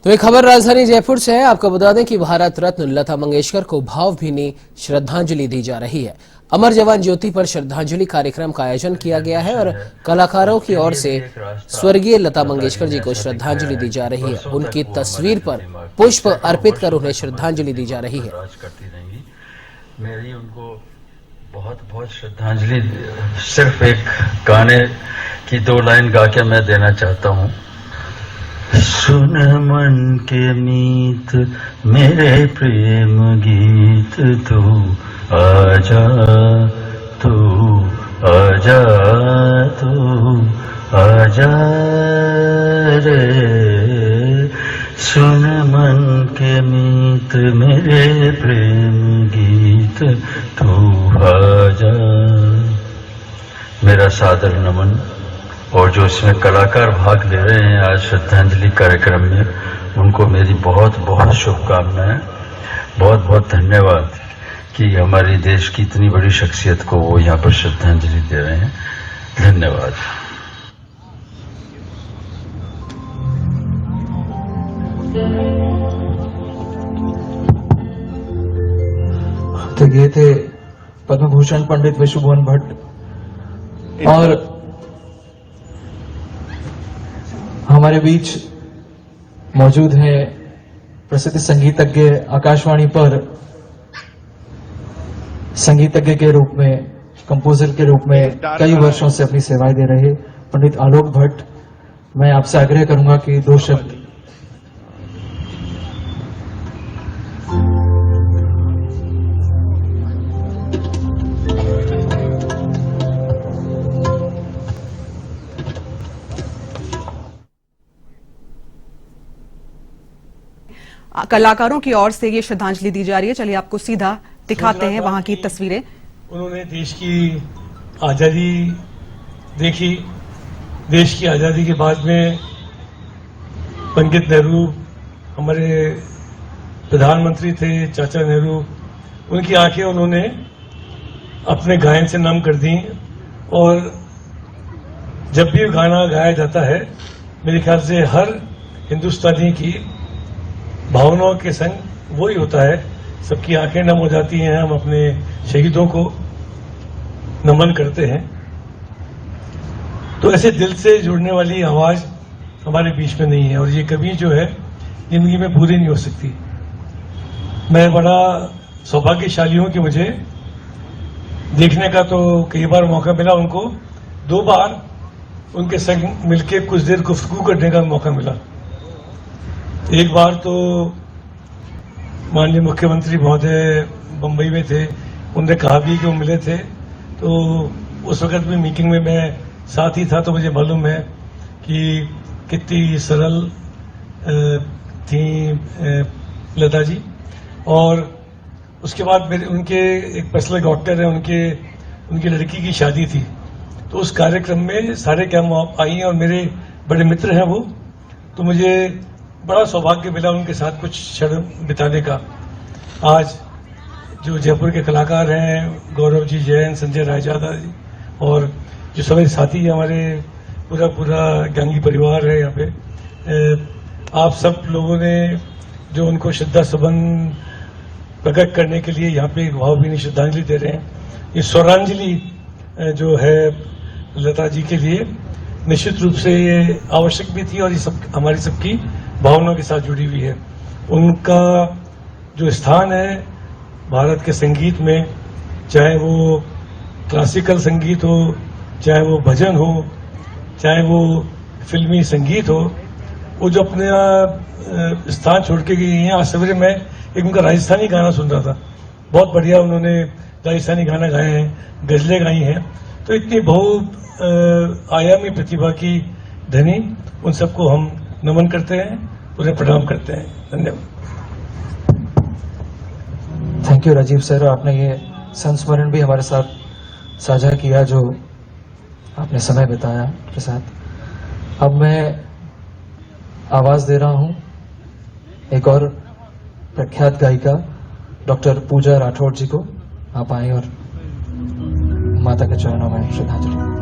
तो एक खबर राजधानी जयपुर से है। आपको बता दें कि भारत रत्न लता मंगेशकर को भावभीनी श्रद्धांजलि दी जा रही है। अमर जवान ज्योति पर श्रद्धांजलि कार्यक्रम का आयोजन किया गया है और कलाकारों की ओर से स्वर्गीय लता मंगेशकर जी को श्रद्धांजलि दी जा रही है। उनकी तस्वीर पर पुष्प अर्पित कर उन्हें श्रद्धांजलि दी जा रही है। मेरी उनको बहुत बहुत श्रद्धांजलि सिर्फ एक गाने की 2 लाइन गा के मैं देना चाहता हूँ। सुन मन के मीत मेरे प्रेम गीत, तू आजा तू आजा तू आजा रे। सुन मन के मीत मेरे प्रेम गीत, तू आजा। मेरा सादर नमन। और जो इसमें कलाकार भाग ले रहे हैं आज श्रद्धांजलि कार्यक्रम में, उनको मेरी बहुत बहुत शुभकामनाएं। बहुत बहुत धन्यवाद कि हमारे देश की इतनी बड़ी शख्सियत को वो यहाँ पर श्रद्धांजलि दे रहे हैं। धन्यवाद। तो ये थे पद्म भूषण पंडित विश्वभुवन भट्ट। और हमारे बीच मौजूद हैं प्रसिद्ध संगीतज्ञ, आकाशवाणी पर संगीतज्ञ के रूप में, कंपोजर के रूप में कई वर्षों से अपनी सेवाएं दे रहे पंडित आलोक भट्ट। मैं आपसे आग्रह करूंगा कि 2 शब्द कलाकारों की ओर से ये श्रद्धांजलि दी जा रही है। चलिए आपको सीधा दिखाते हैं वहां की तस्वीरें। उन्होंने देश की आज़ादी देखी। देश की आज़ादी के बाद में पंडित नेहरू हमारे प्रधानमंत्री थे, चाचा नेहरू, उनकी आंखें उन्होंने अपने गायन से नम कर दी। और जब भी गाना गाया जाता है, मेरे ख्याल से हर हिंदुस्तानी की भावनाओं के संग वही होता है, सबकी आंखें नम हो जाती हैं। हम अपने शहीदों को नमन करते हैं। तो ऐसे दिल से जुड़ने वाली आवाज हमारे बीच में नहीं है और ये कभी जो है जिंदगी में पूरी नहीं हो सकती। मैं बड़ा सौभाग्यशाली हूं कि मुझे देखने का तो कई बार मौका मिला। उनको 2 बार उनके संग मिलके कुछ देर गुफ्तगू करने का मौका मिला। एक बार तो माननीय मुख्यमंत्री महोदय बम्बई में थे, उन्होंने कहा भी कि वो मिले थे। तो उस वक्त भी मीटिंग में मैं साथ ही था, तो मुझे मालूम है कि कितनी सरल थी लता जी। और उसके बाद मेरे उनके एक पर्सनल डॉक्टर है, उनकी लड़की की शादी थी। तो उस कार्यक्रम में सारे कैब आई और मेरे बड़े मित्र हैं वो। तो मुझे बड़ा सौभाग्य मिला उनके साथ कुछ क्षण बिताने का। आज जो जयपुर के कलाकार हैं, गौरव जी जैन, संजय रायजादा जी, और जो सभी साथी हमारे पूरा गैंगी परिवार है यहाँ पे, आप सब लोगों ने जो उनको श्रद्धा सुमन प्रकट करने के लिए यहाँ पे एक भावभीनी श्रद्धांजलि दे रहे हैं। ये स्वरांजलि जो है लता जी के लिए निश्चित रूप से ये आवश्यक भी थी और ये सब हमारी सबकी भावनाओं के साथ जुड़ी हुई है। उनका जो स्थान है भारत के संगीत में, चाहे वो क्लासिकल संगीत हो, चाहे वो भजन हो, चाहे वो फिल्मी संगीत हो, वो जो अपने स्थान छोड़ के गई हैं। आज सवेरे मैं एक उनका राजस्थानी गाना सुन रहा था, बहुत बढ़िया उन्होंने राजस्थानी गाना गाए हैं, गजलें गाई हैं। तो इतनी बहु आयामी प्रतिभा की धनी, उन सबको हम नमन करते हैं, उन्हें प्रणाम करते हैं। धन्यवाद। Thank you Rajiv sir. आपने ये संस्मरण भी हमारे साथ साझा किया, जो आपने समय बिताया के साथ। अब मैं आवाज दे रहा हूं एक और प्रख्यात गायिका डॉक्टर पूजा राठौड़ जी को। आप आए और माता के चरणों में श्रद्धांजलि।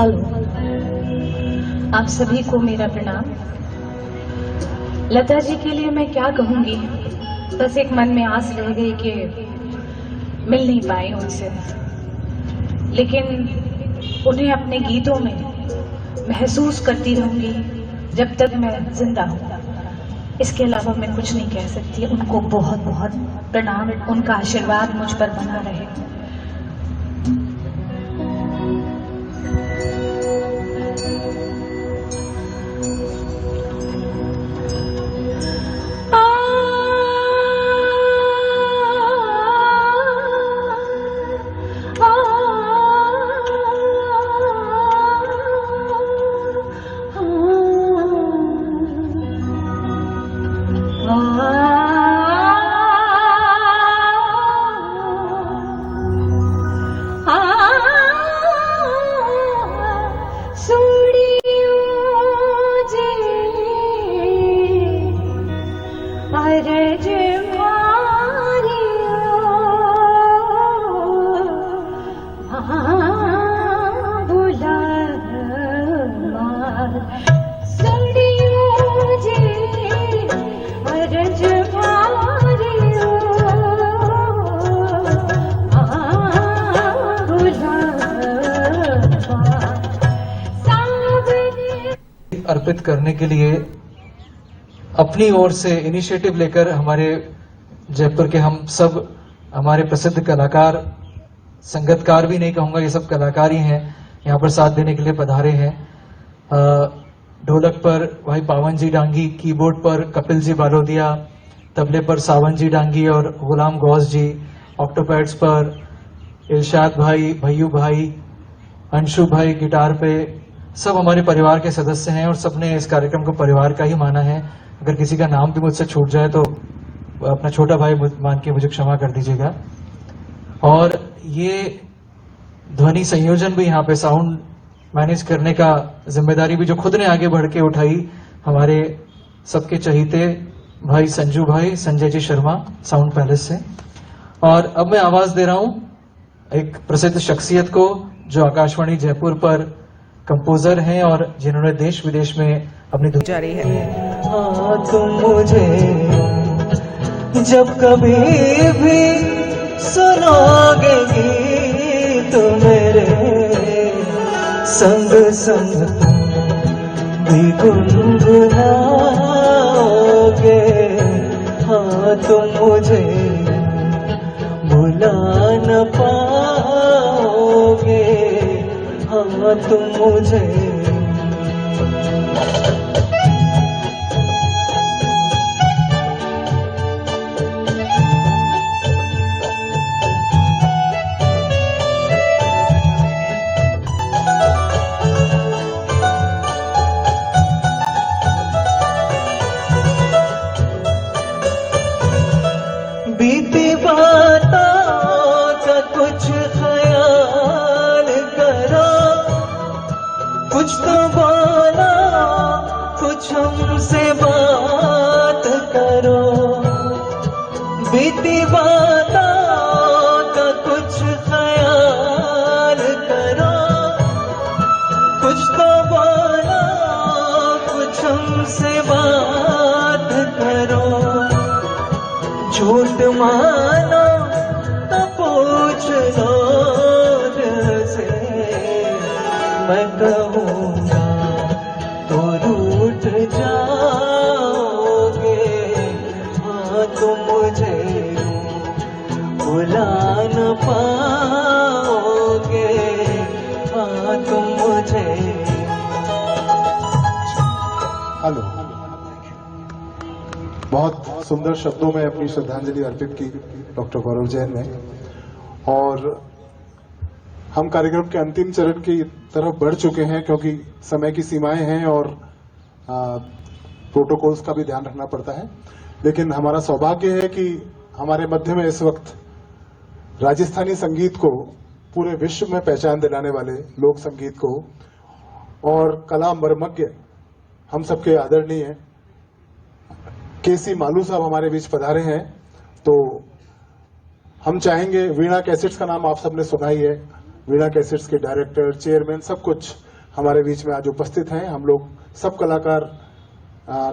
हेलो, आप सभी को मेरा प्रणाम। लता जी के लिए मैं क्या कहूंगी, बस एक मन में आस रह गई कि मिल नहीं पाई उनसे, लेकिन उन्हें अपने गीतों में महसूस करती रहूंगी जब तक मैं जिंदा हूँ। इसके अलावा मैं कुछ नहीं कह सकती। उनको बहुत बहुत प्रणाम, उनका आशीर्वाद मुझ पर बना रहे। अर्पित करने के लिए अपनी ओर से इनिशिएटिव लेकर हमारे जयपुर के हम सब हमारे प्रसिद्ध कलाकार, संगीतकार भी नहीं कहूंगा, ये सब कलाकार ही हैं, यहाँ पर साथ देने के लिए पधारे हैं। ढोलक पर भाई पावन जी डांगी, कीबोर्ड पर कपिल जी बालोदिया, तबले पर सावन जी डांगी और गुलाम गौस जी, ऑक्टोपैड्स पर इरशाद भाई, भैयू भाई, अंशु भाई गिटार पे, सब हमारे परिवार के सदस्य हैं और सबने इस कार्यक्रम को परिवार का ही माना है। अगर किसी का नाम भी मुझसे छूट जाए तो अपना छोटा भाई मान के मुझे क्षमा कर दीजिएगा। और ये ध्वनि संयोजन भी यहाँ पे साउंड मैनेज करने का जिम्मेदारी भी जो खुद ने आगे बढ़ के उठाई हमारे सबके चहीते भाई संजू भाई, संजय जी शर्मा, साउंड पैलेस से। और अब मैं आवाज दे रहा हूं एक प्रसिद्ध शख्सियत को जो आकाशवाणी जयपुर पर कंपोजर हैं और जिन्होंने देश विदेश में अपनी जारी है। हाँ तुम मुझे जब कभी भी सुनोगे गीत मेरे संग संग तुम भी गुनगुनाओगे। हाँ तुम मुझे भुला न पाओगे। हाँ तुम मुझे बीती बातों का कुछ ख्याल करो, कुछ तो बोलो, कुछ हमसे बात करो। बीती बातों का कुछ ख्याल करो, कुछ तो बोलो, कुछ हमसे बात करो। झूठ मानो तो पूछ लो से, मैं कहूँगा तो रूठ जाओगे। हाँ तुम मुझे भुला न पाओगे। हाँ तुम मुझे। हेलो, बहुत सुंदर शब्दों में अपनी श्रद्धांजलि अर्पित की डॉक्टर गौरव जैन ने। और हम कार्यक्रम के अंतिम चरण की तरफ बढ़ चुके हैं क्योंकि समय की सीमाएं हैं और प्रोटोकॉल्स का भी ध्यान रखना पड़ता है। लेकिन हमारा सौभाग्य है कि हमारे मध्य में इस वक्त राजस्थानी संगीत को पूरे विश्व में पहचान दिलाने वाले लोक संगीत को और कला मर्मज्ञ हम सबके आदरणीय केसी मालू साहब हमारे बीच पधारे हैं। तो हम चाहेंगे, वीणा कैसेट्स का नाम आप सबने सुना ही है, वीणा कैसेट्स के डायरेक्टर, चेयरमैन, सब कुछ हमारे बीच में आज उपस्थित हैं। हम लोग सब कलाकार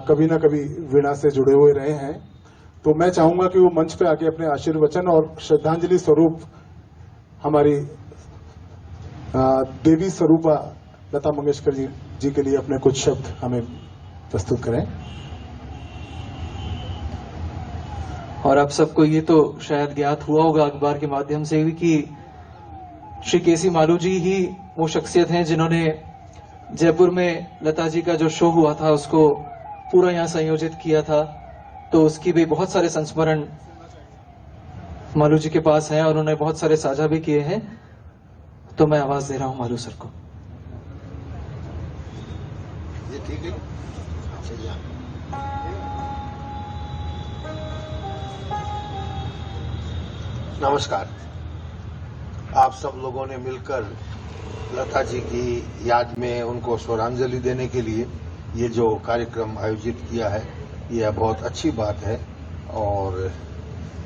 कभी ना कभी वीणा से जुड़े हुए रहे हैं, तो मैं चाहूंगा कि वो मंच पे आके अपने आशीर्वचन और श्रद्धांजलि स्वरूप हमारी देवी स्वरूपा लता मंगेशकर जी के लिए अपने कुछ शब्द हमें प्रस्तुत करें। और आप सबको ये तो शायद ज्ञात हुआ होगा अखबार के माध्यम से भी कि श्री केसी मालू जी ही वो शख्सियत हैं जिन्होंने जयपुर में लता जी का जो शो हुआ था उसको पूरा यहाँ संयोजित किया था। तो उसकी भी बहुत सारे संस्मरण मालू जी के पास हैं और उन्होंने बहुत सारे साझा भी किए हैं। तो मैं आवाज दे रहा हूं मालू सर को। ये ठीक है। नमस्कार। आप सब लोगों ने मिलकर लता जी की याद में उनको श्रद्धांजलि देने के लिए ये जो कार्यक्रम आयोजित किया है, यह बहुत अच्छी बात है और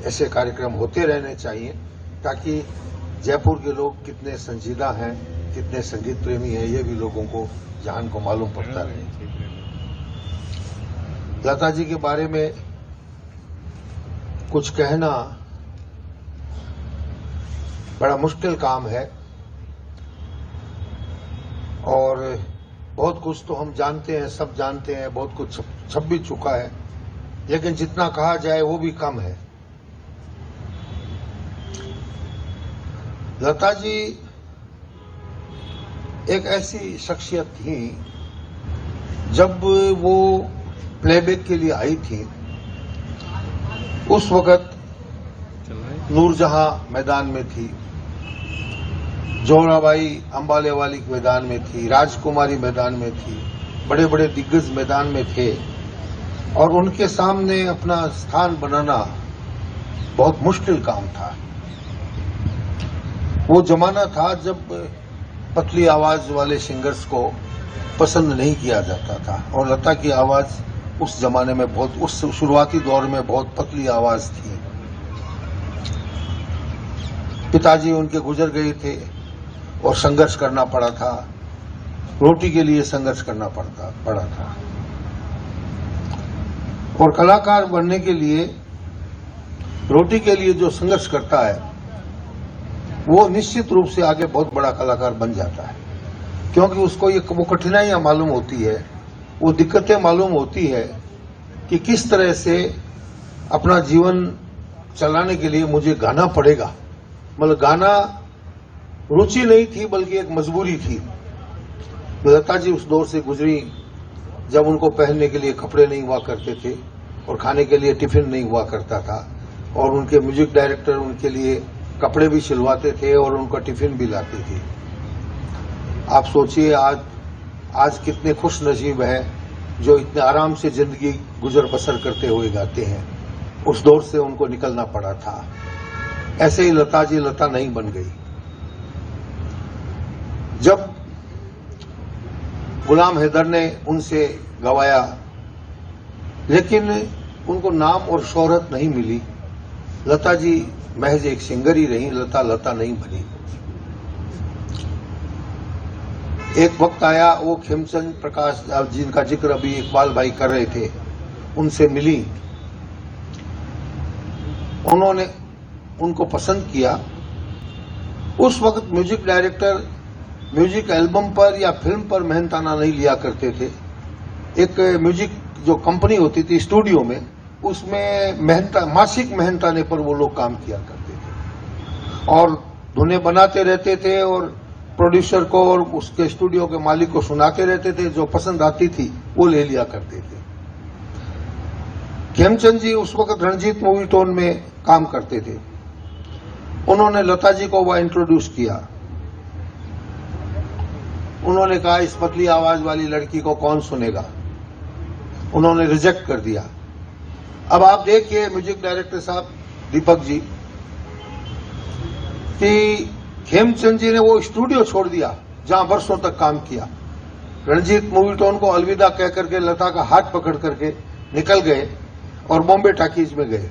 ऐसे कार्यक्रम होते रहने चाहिए ताकि जयपुर के लोग कितने संजीदा हैं, कितने संगीत प्रेमी हैं, ये भी लोगों को जान को मालूम पड़ता रहे। लता जी के बारे में कुछ कहना बड़ा मुश्किल काम है और बहुत कुछ तो हम जानते हैं, सब जानते हैं, बहुत कुछ छप भी चुका है, लेकिन जितना कहा जाए वो भी कम है। लता जी एक ऐसी शख्सियत थी, जब वो प्लेबैक के लिए आई थी उस वक्त नूरजहां मैदान में थी, जोराबाई अंबाले वाली मैदान में थी, राजकुमारी मैदान में थी, बड़े बड़े दिग्गज मैदान में थे और उनके सामने अपना स्थान बनाना बहुत मुश्किल काम था। वो जमाना था जब पतली आवाज वाले सिंगर्स को पसंद नहीं किया जाता था और लता की आवाज उस जमाने में बहुत, उस शुरुआती दौर में बहुत पतली आवाज थी। पिताजी उनके गुजर गए थे और संघर्ष करना पड़ा था, रोटी के लिए संघर्ष करना पड़ा था और कलाकार बनने के लिए, रोटी के लिए जो संघर्ष करता है वो निश्चित रूप से आगे बहुत बड़ा कलाकार बन जाता है, क्योंकि उसको वो कठिनाइयां मालूम होती है, वो दिक्कतें मालूम होती है कि किस तरह से अपना जीवन चलाने के लिए मुझे गाना पड़ेगा। मतलब गाना रुचि नहीं थी बल्कि एक मजबूरी थी। लता जी उस दौर से गुजरी जब उनको पहनने के लिए कपड़े नहीं हुआ करते थे और खाने के लिए टिफिन नहीं हुआ करता था और उनके म्यूजिक डायरेक्टर उनके लिए कपड़े भी सिलवाते थे और उनका टिफिन भी लाते थे। आप सोचिए आज कितने खुश नसीब हैं जो इतने आराम से जिंदगी गुजर बसर करते हुए गाते हैं। उस दौर से उनको निकलना पड़ा था। ऐसे ही लता जी लता नहीं बन गई। जब गुलाम हैदर ने उनसे गवाया लेकिन उनको नाम और शोहरत नहीं मिली, लता जी महज एक सिंगर ही रही, लता नहीं बनी। एक वक्त आया, वो खेमचंद प्रकाश जिनका जिक्र अभी इकबाल भाई कर रहे थे, उनसे मिली, उन्होंने उनको पसंद किया। उस वक्त म्यूजिक डायरेक्टर म्यूजिक एल्बम पर या फिल्म पर मेहनताना नहीं लिया करते थे। एक म्यूजिक जो कंपनी होती थी स्टूडियो में, उसमें मासिक मेहनताने पर वो लोग काम किया करते थे और धुनें बनाते रहते थे और प्रोड्यूसर को और उसके स्टूडियो के मालिक को सुनाते रहते थे। जो पसंद आती थी वो ले लिया करते थे। खेमचंद जी उस वक्त रणजीत मूवी टोन में काम करते थे। उन्होंने लता जी को वह इंट्रोड्यूस किया। उन्होंने कहा इस पतली आवाज वाली लड़की को कौन सुनेगा, उन्होंने रिजेक्ट कर दिया। अब आप देखिए म्यूजिक डायरेक्टर साहब दीपक जी कि खेमचंद जी ने वो स्टूडियो छोड़ दिया जहां बरसों तक काम किया। रणजीत मूवी टोन को अलविदा कह करके लता का हाथ पकड़ करके निकल गए और बॉम्बे टाकीज में गए।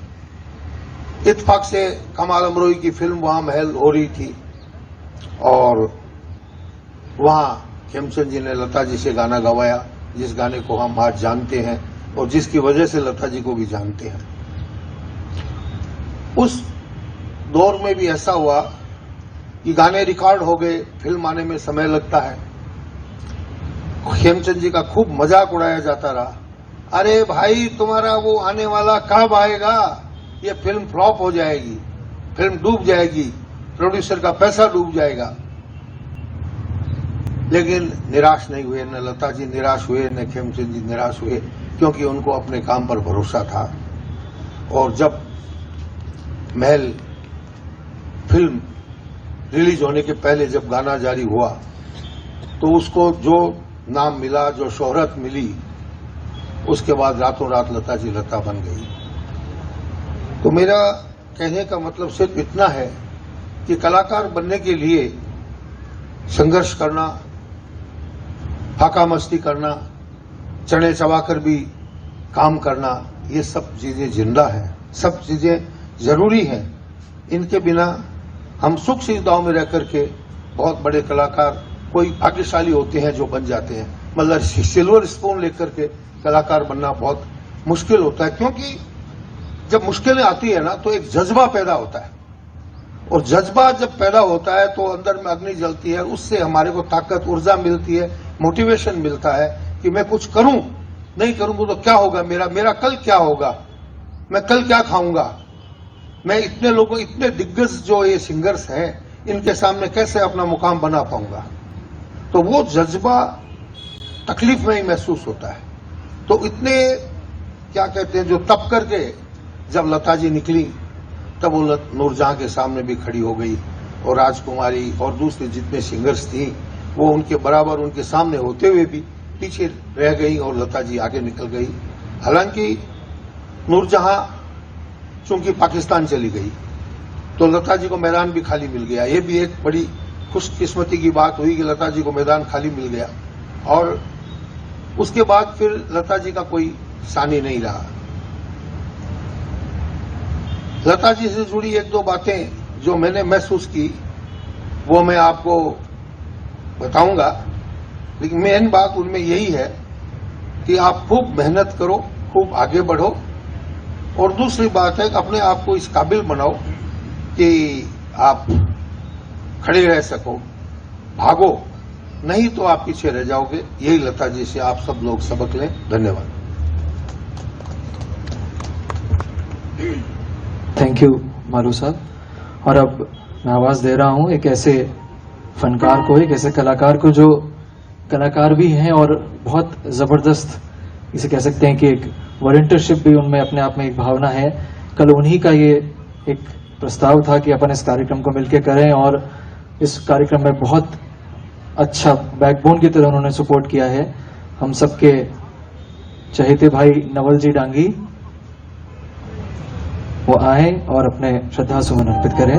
इत्तेफाक से कमाल अमरोई की फिल्म वहां महल हो रही थी और वहां खेमचंद जी ने लता जी से गाना गवाया, जिस गाने को हम आज जानते हैं और जिसकी वजह से लता जी को भी जानते हैं। उस दौर में भी ऐसा हुआ कि गाने रिकॉर्ड हो गए, फिल्म आने में समय लगता है। खेमचंद जी का खूब मजाक उड़ाया जाता रहा, अरे भाई तुम्हारा वो आने वाला कब आएगा, ये फिल्म फ्लॉप हो जाएगी, फिल्म डूब जाएगी, प्रोड्यूसर का पैसा डूब जाएगा। लेकिन निराश नहीं हुए, न लता जी निराश हुए, न खेमचंद जी निराश हुए, क्योंकि उनको अपने काम पर भरोसा था। और जब महल फिल्म रिलीज होने के पहले जब गाना जारी हुआ तो उसको जो नाम मिला, जो शोहरत मिली, उसके बाद रातों रात लता जी लता बन गई। तो मेरा कहने का मतलब सिर्फ इतना है कि कलाकार बनने के लिए संघर्ष करना, फाका मस्ती करना, चढ़े चबाकर भी काम करना, ये सब चीजें जिंदा है, सब चीजें जरूरी हैं। इनके बिना हम सुख सुविधाओं में रह करके बहुत बड़े कलाकार कोई भाग्यशाली होते हैं जो बन जाते हैं, मतलब सिल्वर स्पून लेकर के कलाकार बनना बहुत मुश्किल होता है। क्योंकि जब मुश्किलें आती है ना तो एक जज्बा पैदा होता है, और जज्बा जब पैदा होता है तो अंदर में अग्नि जलती है, उससे हमारे को ताकत, ऊर्जा मिलती है, मोटिवेशन मिलता है कि मैं कुछ करूं, नहीं करूंगा तो क्या होगा, मेरा कल क्या होगा, मैं कल क्या खाऊंगा, मैं इतने लोगों, इतने दिग्गज जो ये सिंगर्स हैं, इनके सामने कैसे अपना मुकाम बना पाऊंगा। तो वो जज्बा तकलीफ में ही महसूस होता है। तो इतने क्या कहते हैं, जो तप करके जब लता जी निकली तब वो नूरजहां के सामने भी खड़ी हो गई, और राजकुमारी और दूसरे जितने सिंगर्स थी वो उनके बराबर, उनके सामने होते हुए भी पीछे रह गई और लता जी आगे निकल गई। हालांकि नूरजहां चूंकि पाकिस्तान चली गई तो लता जी को मैदान भी खाली मिल गया। ये भी एक बड़ी खुशकिस्मती की बात हुई कि लता जी को मैदान खाली मिल गया, और उसके बाद फिर लता जी का कोई सानी नहीं रहा। लता जी से जुड़ी एक दो बातें जो मैंने महसूस की वो मैं आपको बताऊंगा, लेकिन मेन बात उनमें यही है कि आप खूब मेहनत करो, खूब आगे बढ़ो, और दूसरी बात है कि अपने आप को इस काबिल बनाओ कि आप खड़े रह सको, भागो, नहीं तो आप पीछे रह जाओगे। यही लता जी से आप सब लोग सबक लें। धन्यवाद। थैंक यू मारू साहब। और अब मैं आवाज दे रहा हूं एक ऐसे फनकार को, एक ऐसे कलाकार को जो कलाकार भी हैं और बहुत जबरदस्त, इसे कह सकते हैं कि एक वॉलंटियरशिप भी उनमें अपने आप में एक भावना है। कल उन्हीं का ये एक प्रस्ताव था कि अपन इस कार्यक्रम को मिलकर करें, और इस कार्यक्रम में बहुत अच्छा बैकबोन की तरह उन्होंने सपोर्ट किया है। हम सबके चहेते भाई नवल जी डांगी वो आए और अपने श्रद्धा सुमन अर्पित करें।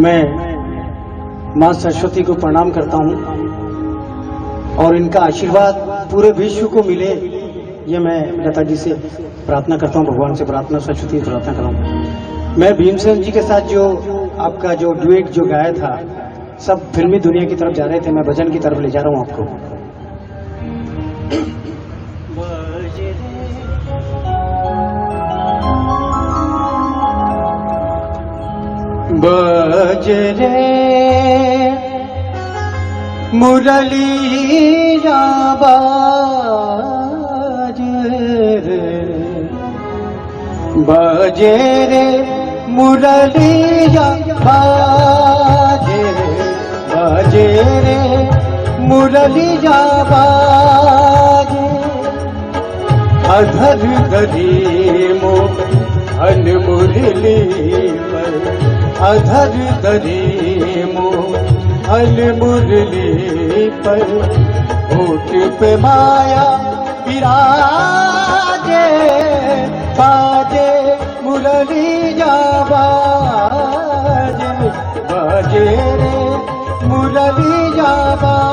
मैं मां सरस्वती को प्रणाम करता हूं और इनका आशीर्वाद पूरे विश्व को मिले, ये मैं लता जी से प्रार्थना करता हूं, भगवान से प्रार्थना, सरस्वती से प्रार्थना कराऊं। मैं भीमसेन जी के साथ जो आपका जो ड्यूएट जो गाया था, सब फिल्मी दुनिया की तरफ जा रहे थे, मैं भजन की तरफ ले जा रहा हूं आपको। बजरे मुरली बाज रे, बजे रे मुरली बाज, बजे रे मुरली बाज, अधर धरी मोहन मुरली पर, अधर धरी मोहन मुरली पर, होठ पे माया विराजे, बाजे मुरली बाजे, बाजे रे मुरली बाजे।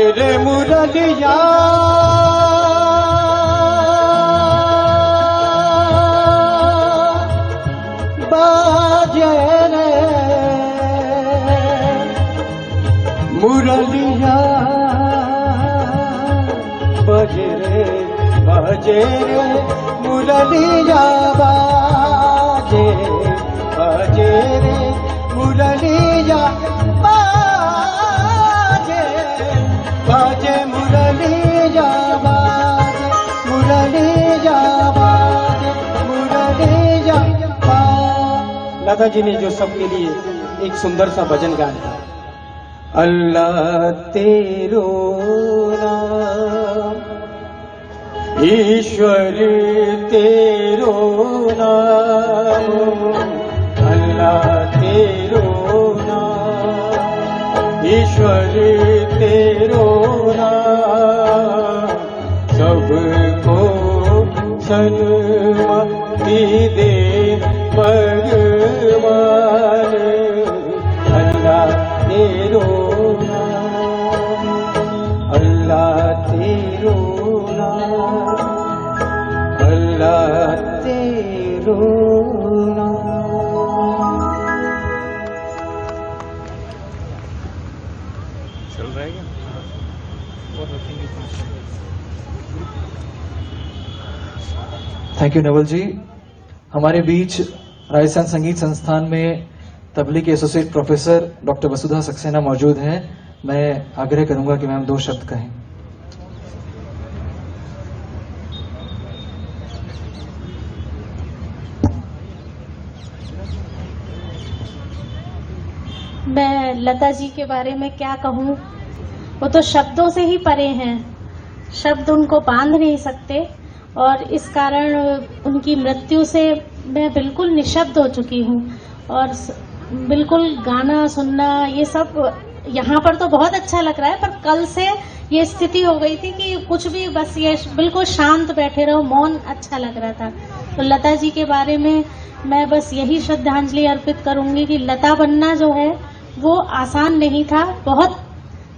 रे मुरलिया बाजे रे मुरलिया बाजे रे मुरलिया बाजे रे मुरलिया बाजे मुरलिया मुरलिया लता जी ने जो सबके लिए एक सुंदर सा भजन गाया, अल्लाह तेरो नाम ईश्वर तेरो नाम, अल्लाह तेरो नाम ईश्वर तेरो नाम, सबको सन्मति दे भगवान, अल्लाह तेरो नाम, अल्लाह तेरो नाम, अल्लाह तेरो नाम। चल रहा है क्या? थैंक यू नवल जी। हमारे बीच राजस्थान संगीत संस्थान में तबले के एसोसिएट प्रोफेसर डॉक्टर वसुधा सक्सेना मौजूद हैं। मैं आग्रह करूंगा कि मैम 2 शब्द कहें। मैं लता जी के बारे में क्या कहूँ, वो तो शब्दों से ही परे हैं, शब्द उनको बांध नहीं सकते, और इस कारण उनकी मृत्यु से मैं बिल्कुल निशब्द हो चुकी हूँ। और बिल्कुल गाना सुनना ये सब यहाँ पर तो बहुत अच्छा लग रहा है, पर कल से ये स्थिति हो गई थी कि कुछ भी, बस ये बिल्कुल शांत बैठे रहो, मौन अच्छा लग रहा था। तो लता जी के बारे में मैं बस यही श्रद्धांजलि अर्पित करूंगी कि लता बनना जो है वो आसान नहीं था, बहुत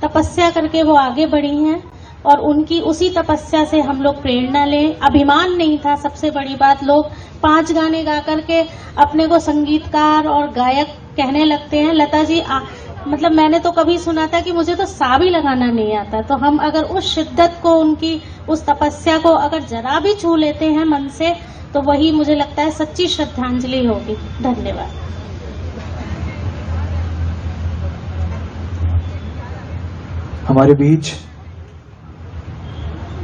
तपस्या करके वो आगे बढ़ी हैं, और उनकी उसी तपस्या से हम लोग प्रेरणा लें। अभिमान नहीं था, सबसे बड़ी बात, लोग 5 गाने गा करके अपने को संगीतकार और गायक कहने लगते हैं। लता जी मतलब मैंने तो कभी सुना था कि मुझे तो सा भी लगाना नहीं आता। तो हम अगर उस शिद्दत को, उनकी उस तपस्या को अगर जरा भी छू लेते हैं मन से, तो वही मुझे लगता है सच्ची श्रद्धांजलि होगी। धन्यवाद। हमारे बीच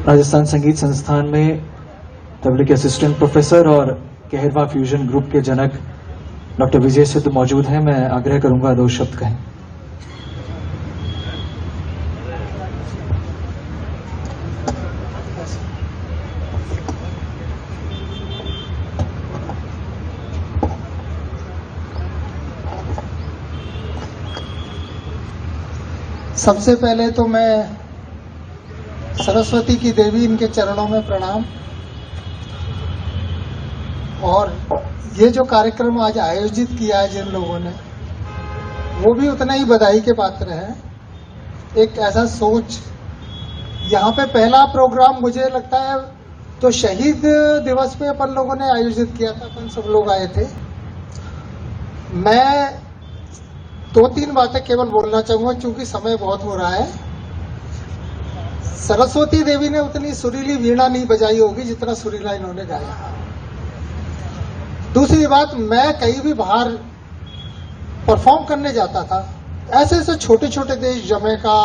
राजस्थान संगीत संस्थान में तबले के असिस्टेंट प्रोफेसर और कहरवा फ्यूजन ग्रुप के जनक डॉक्टर विजय सिद्ध मौजूद हैं। मैं आग्रह करूंगा 2 शब्द कहें। सबसे पहले तो मैं सरस्वती की देवी, इनके चरणों में प्रणाम। और ये जो कार्यक्रम आज आयोजित किया है जिन लोगों ने, वो भी उतना ही बधाई के पात्र है। एक ऐसा सोच, यहाँ पे पहला प्रोग्राम मुझे लगता है तो शहीद दिवस पे अपन लोगों ने आयोजित किया था, अपन सब लोग आए थे। मैं 2-3 बातें केवल बोलना चाहूंगा क्योंकि समय बहुत हो रहा है। सरस्वती देवी ने उतनी सुरीली वीणा नहीं बजाई होगी जितना सुरीला इन्होंने गाया। दूसरी बात, मैं कहीं भी बाहर परफॉर्म करने जाता था, ऐसे ऐसे छोटे छोटे देश, जमैका,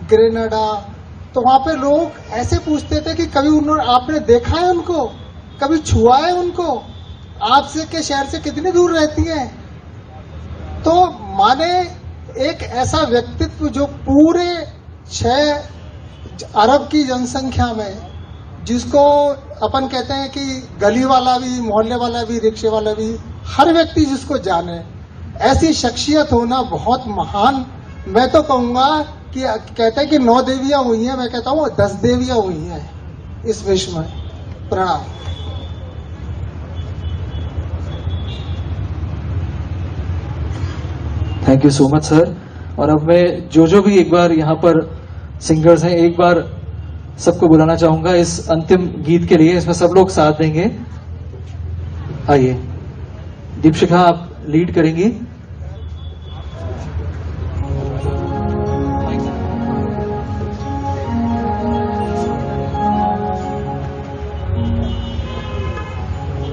ग्रेनाडा, तो वहां पे लोग ऐसे पूछते थे कि कभी आपने देखा है उनको, कभी छुआ है उनको, आपसे के शहर से कितनी दूर रहती हैं। तो माने एक ऐसा व्यक्तित्व जो पूरे 6 अरब की जनसंख्या में, जिसको अपन कहते हैं कि गली वाला भी, मोहल्ले वाला भी, रिक्शे वाला भी, हर व्यक्ति जिसको जाने, ऐसी शख्सियत होना बहुत महान। मैं तो कहूंगा कि कहते हैं कि 9 देवियां हुई हैं, मैं कहता हूं 10 देवियां हुई हैं इस विश्व में। प्रणाम। Thank you so much sir. और अब मैं जो भी एक बार यहाँ पर सिंगर्स हैं, एक बार सबको बुलाना चाहूंगा इस अंतिम गीत के लिए। इसमें सब लोग साथ देंगे। आइए दीपशिखा, आप लीड करेंगी।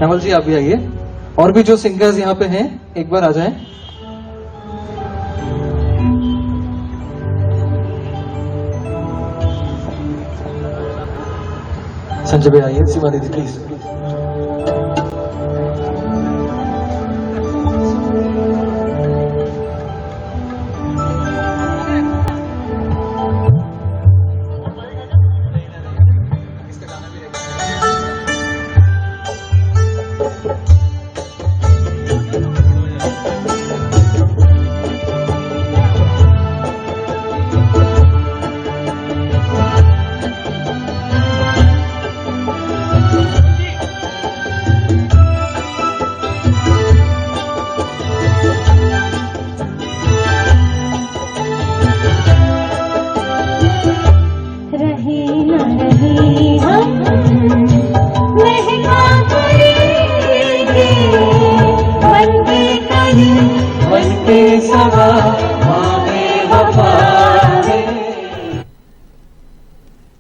नवल जी आप भी आइए, और भी जो सिंगर्स यहाँ पे हैं एक बार आ जाएं। संजय भाई आइए, सीमा दीदी प्लीज। मन के सवा